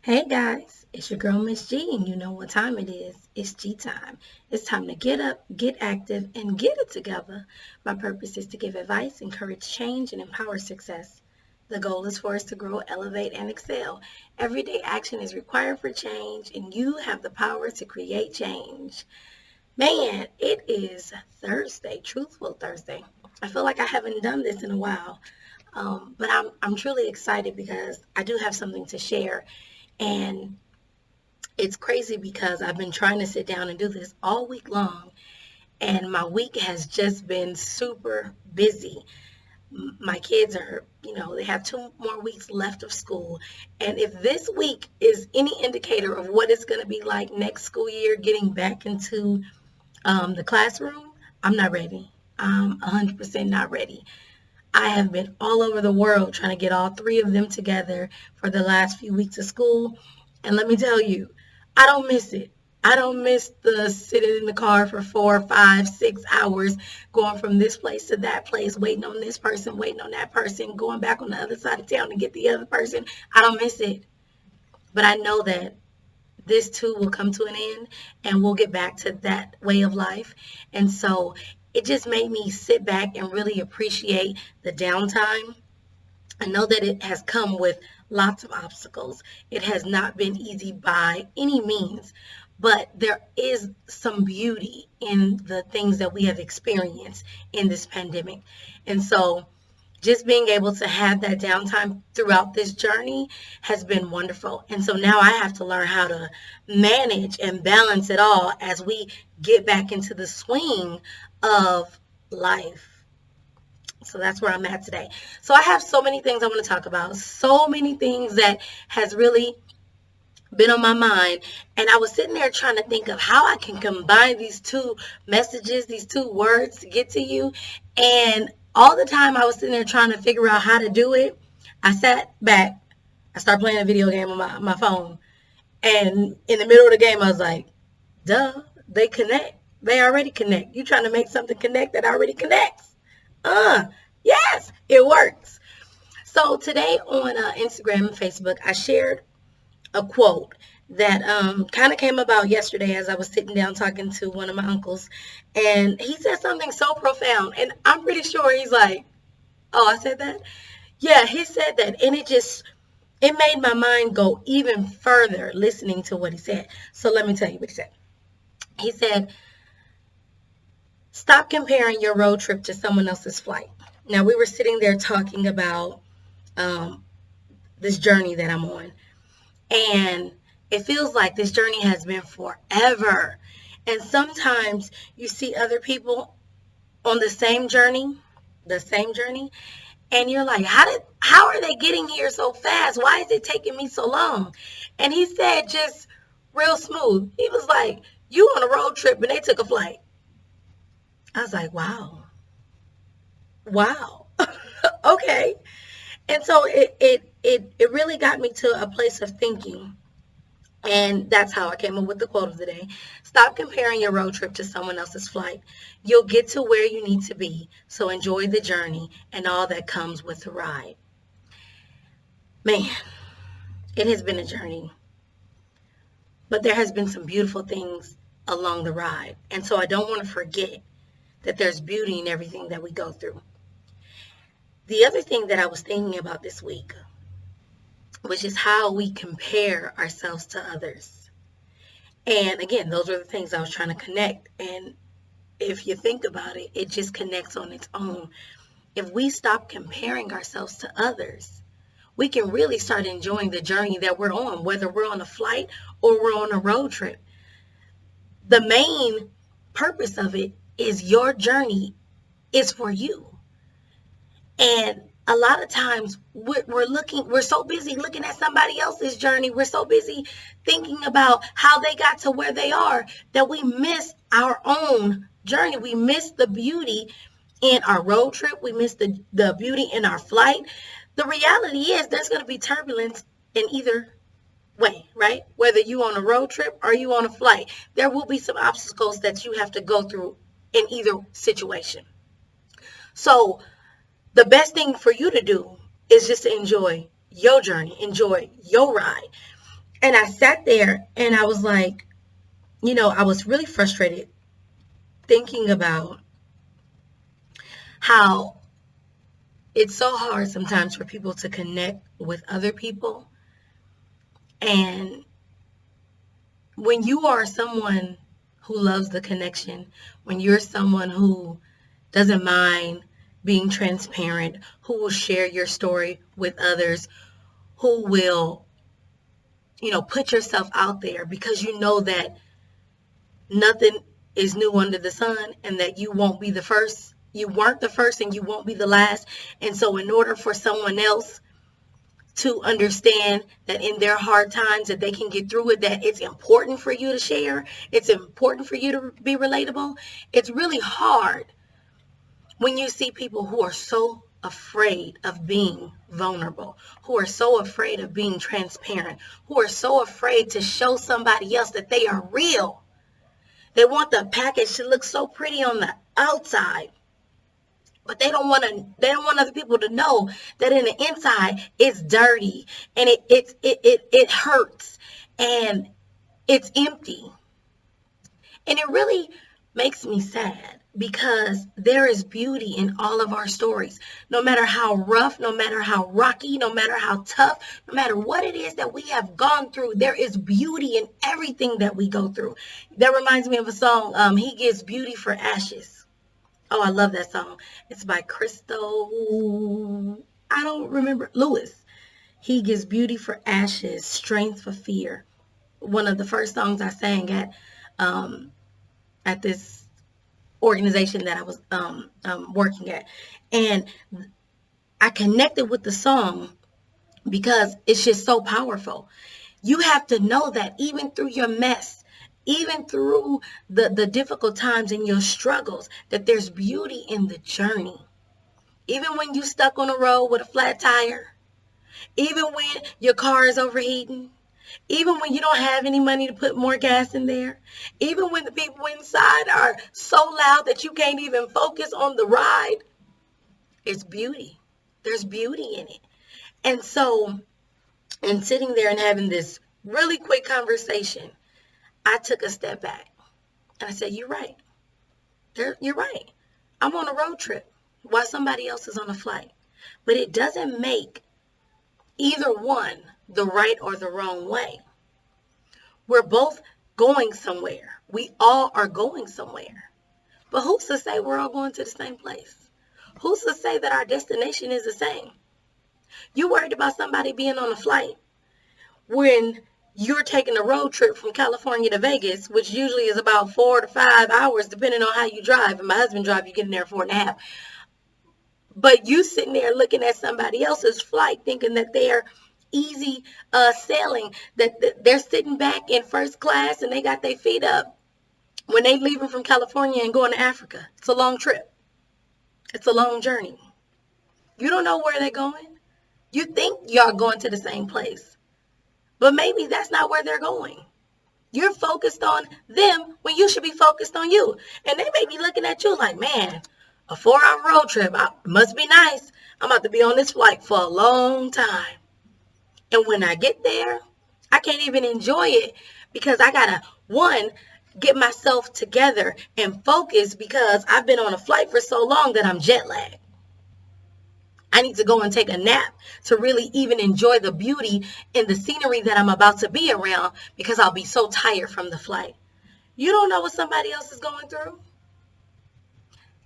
Hey guys, it's your girl Miss G, and you know what time it is. It's G time. It's time to get up, get active, and get it together. My purpose is to give advice, encourage change, and empower success. The goal is for us to grow, elevate, and excel. Everyday action is required for change, and you have the power to create change. Man, it is Thursday, Truthful Thursday. I feel like I haven't done this in a while, but I'm truly excited because I do have something to share. And it's crazy because I've been trying to sit down and do this all week long, and my week has just been super busy. My kids are, they have 2 more weeks left of school. And if this week is any indicator of what it's going to be like next school year, getting back into the classroom, I'm not ready. I'm 100% not ready. I have been all over the world trying to get all three of them together for the last few weeks of school. And let me tell you, I don't miss it. I don't miss the sitting in the car for 4, 5, 6 hours, going from this place to that place, waiting on this person, waiting on that person, going back on the other side of town to get the other person. I don't miss it. But I know that this too will come to an end and we'll get back to that way of life. And so it just made me sit back and really appreciate the downtime. I know that it has come with lots of obstacles. It has not been easy by any means, but there is some beauty in the things that we have experienced in this pandemic. And so just being able to have that downtime throughout this journey has been wonderful. And so now I have to learn how to manage and balance it all as we get back into the swing of life. So that's where I'm at today. So I have so many things I want to talk about, so many things that has really been on my mind. And I was sitting there trying to think of how I can combine these two messages, these two words to get to you. And all the time I was sitting there trying to figure out how to do it, I sat back, I started playing a video game on my phone. And in the middle of the game, I was like, duh, they connect. They already connect. You trying to make something connect that already connects. Yes, it works. So today on Instagram and Facebook, I shared a quote that kind of came about yesterday as I was sitting down talking to one of my uncles, and he said something so profound, and I'm pretty sure he's like, "Oh, I said that." Yeah, he said that, and it made my mind go even further listening to what he said. So let me tell you what he said. He said, "Stop comparing your road trip to someone else's flight." Now we were sitting there talking about um, this journey that I'm on. And it feels like this journey has been forever. And sometimes you see other people on the same journey, and you're like, how are they getting here so fast? Why is it taking me so long? And he said just real smooth. He was like, you on a road trip and they took a flight. I was like, wow. Wow. Okay. And so it really got me to a place of thinking. And that's how I came up with the quote of the day. Stop comparing your road trip to someone else's flight. You'll get to where you need to be. So enjoy the journey and all that comes with the ride. Man, it has been a journey. But there has been some beautiful things along the ride. And so I don't want to forget that there's beauty in everything that we go through. The other thing that I was thinking about this week, which is how we compare ourselves to others. And again, those are the things I was trying to connect. And if you think about it, it just connects on its own. If we stop comparing ourselves to others, we can really start enjoying the journey that we're on, whether we're on a flight or we're on a road trip. The main purpose of it is your journey is for you. And a lot of times we're so busy looking at somebody else's journey. We're so busy thinking about how they got to where they are that we miss our own journey. We miss the beauty in our road trip. We miss the beauty in our flight. The reality is there's going to be turbulence in either way, right? Whether you on a road trip or you on a flight, there will be some obstacles that you have to go through in either situation. So the best thing for you to do is just to enjoy your journey, enjoy your ride. And I sat there and I was like, I was really frustrated thinking about how it's so hard sometimes for people to connect with other people. And when you are someone who loves the connection, when you're someone who doesn't mind being transparent, who will share your story with others, who will, put yourself out there because you know that nothing is new under the sun and that you won't be the first. You weren't the first and you won't be the last. And so in order for someone else to understand that in their hard times that they can get through it, that it's important for you to share, it's important for you to be relatable. It's really hard when you see people who are so afraid of being vulnerable, who are so afraid of being transparent, who are so afraid to show somebody else that they are real. They want the package to look so pretty on the outside, but they don't want other people to know that in the inside it's dirty and it hurts and it's empty. And it really makes me sad because there is beauty in all of our stories. No matter how rough, no matter how rocky, no matter how tough, no matter what it is that we have gone through, there is beauty in everything that we go through. That reminds me of a song, He Gives Beauty for Ashes. Oh, I love that song. It's by Crystal, I don't remember, Lewis. He gives beauty for ashes, strength for fear. One of the first songs I sang at this organization that I was working at. And I connected with the song because it's just so powerful. You have to know that even through your mess, even through the difficult times and your struggles, that there's beauty in the journey. Even when you're stuck on a road with a flat tire, even when your car is overheating, even when you don't have any money to put more gas in there, even when the people inside are so loud that you can't even focus on the ride, it's beauty. There's beauty in it. And so, in sitting there and having this really quick conversation, I took a step back and I said, you're right. You're right. I'm on a road trip while somebody else is on a flight. But it doesn't make either one the right or the wrong way. We're both going somewhere. We all are going somewhere. But who's to say we're all going to the same place? Who's to say that our destination is the same? You worried about somebody being on a flight when you're taking a road trip from California to Vegas, which usually is about 4 to 5 hours, depending on how you drive. And my husband drives, you get in there 4.5. But you sitting there looking at somebody else's flight, thinking that they're easy sailing, that they're sitting back in first class and they got their feet up when they leaving from California and going to Africa. It's a long trip. It's a long journey. You don't know where they're going. You think y'all going to the same place, but maybe that's not where they're going. You're focused on them when you should be focused on you. And they may be looking at you like, man, a 4-hour road trip must be nice. I'm about to be on this flight for a long time. And when I get there, I can't even enjoy it because I gotta, one, get myself together and focus because I've been on a flight for so long that I'm jet lagged. I need to go and take a nap to really even enjoy the beauty and the scenery that I'm about to be around because I'll be so tired from the flight. You don't know what somebody else is going through.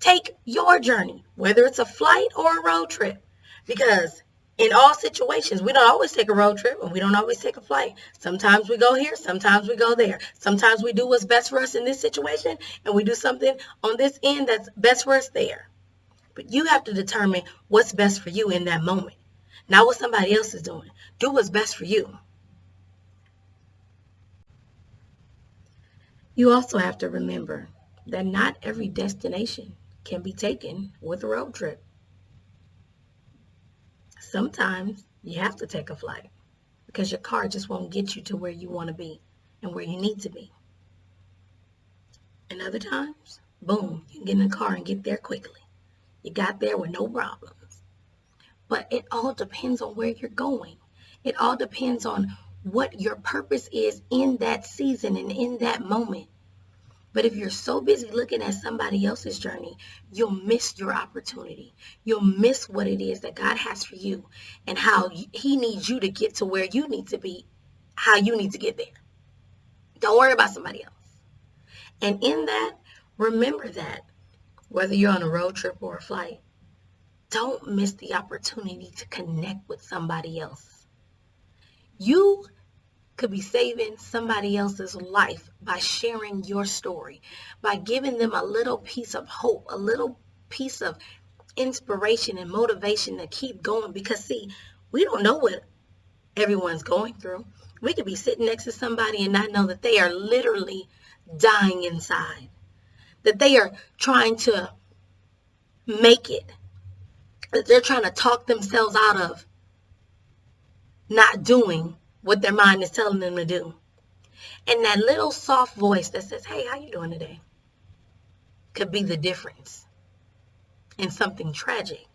Take your journey, whether it's a flight or a road trip, because in all situations, we don't always take a road trip and we don't always take a flight. Sometimes we go here, sometimes we go there. Sometimes we do what's best for us in this situation and we do something on this end that's best for us there. But you have to determine what's best for you in that moment, not what somebody else is doing. Do what's best for you. You also have to remember that not every destination can be taken with a road trip. Sometimes you have to take a flight because your car just won't get you to where you want to be and where you need to be. And other times, boom, you can get in the car and get there quickly. You got there with no problems. But it all depends on where you're going. It all depends on what your purpose is in that season and in that moment. But if you're so busy looking at somebody else's journey, you'll miss your opportunity. You'll miss what it is that God has for you and how he needs you to get to where you need to be, how you need to get there. Don't worry about somebody else. And in that, remember that whether you're on a road trip or a flight, don't miss the opportunity to connect with somebody else. You could be saving somebody else's life by sharing your story, by giving them a little piece of hope, a little piece of inspiration and motivation to keep going. Because see, we don't know what everyone's going through. We could be sitting next to somebody and not know that they are literally dying inside, that they are trying to make it, that they're trying to talk themselves out of not doing what their mind is telling them to do. And that little soft voice that says, hey, how you doing today? Could be the difference in something tragic.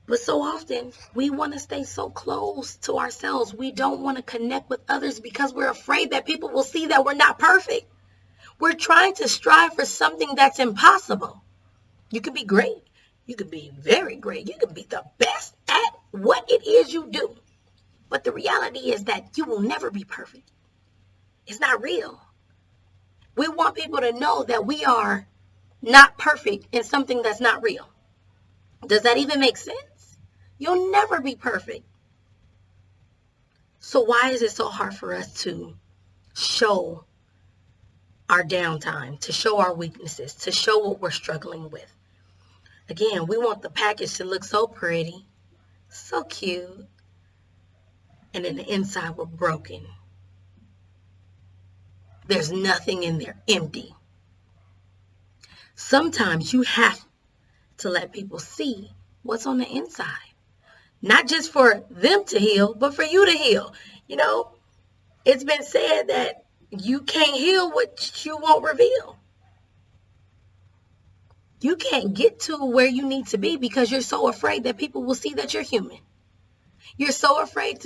But so often we want to stay so close to ourselves. We don't want to connect with others because we're afraid that people will see that we're not perfect. We're trying to strive for something that's impossible. You could be great. You could be very great. You could be the best at what it is you do. But the reality is that you will never be perfect. It's not real. We want people to know that we are not perfect in something that's not real. Does that even make sense? You'll never be perfect. So why is it so hard for us to show our downtime, to show our weaknesses, to show what we're struggling with? Again, we want the package to look so pretty, so cute, and then the inside we're broken. There's nothing in there, empty. Sometimes you have to let people see what's on the inside. Not just for them to heal, but for you to heal. You know, it's been said that you can't heal what you won't reveal. You can't get to where you need to be because you're so afraid that people will see that you're human. You're so afraid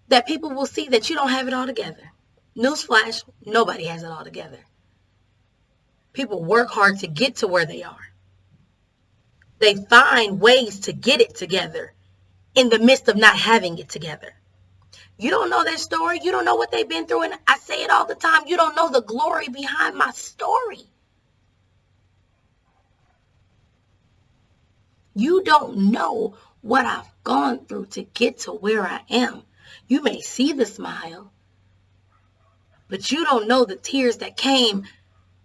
that people will see that you don't have it all together. Newsflash, nobody has it all together. People work hard to get to where they are. They find ways to get it together in the midst of not having it together. You don't know their story. You don't know what they've been through. And I say it all the time. You don't know the glory behind my story. You don't know what I've gone through to get to where I am. You may see the smile, but you don't know the tears that came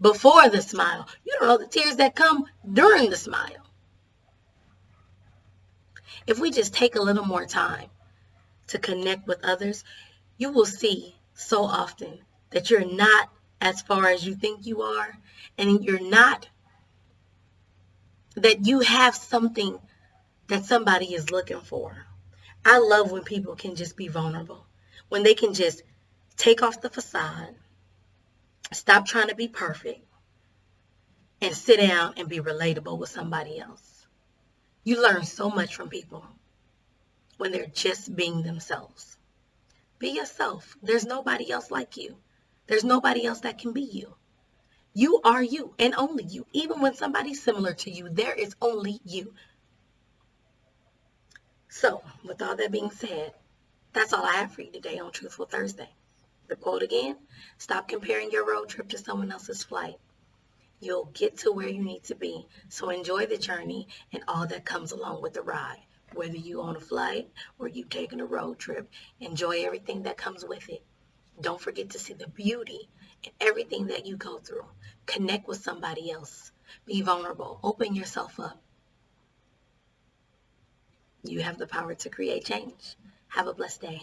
before the smile. You don't know the tears that come during the smile. If we just take a little more time to connect with others, you will see so often that you're not as far as you think you are, and you're not, that you have something that somebody is looking for. I love when people can just be vulnerable, when they can just take off the facade, stop trying to be perfect, and sit down and be relatable with somebody else. You learn so much from people when they're just being themselves. Be yourself. There's nobody else like you. There's nobody else that can be you. You are you and only you. Even when somebody's similar to you, there is only you. So, with all that being said, that's all I have for you today on Truthful Thursday. The quote again, stop comparing your road trip to someone else's flight. You'll get to where you need to be. So enjoy the journey and all that comes along with the ride. Whether you on a flight or you taking a road trip, enjoy everything that comes with it. Don't forget to see the beauty in everything that you go through. Connect with somebody else. Be vulnerable. Open yourself up. You have the power to create change. Have a blessed day.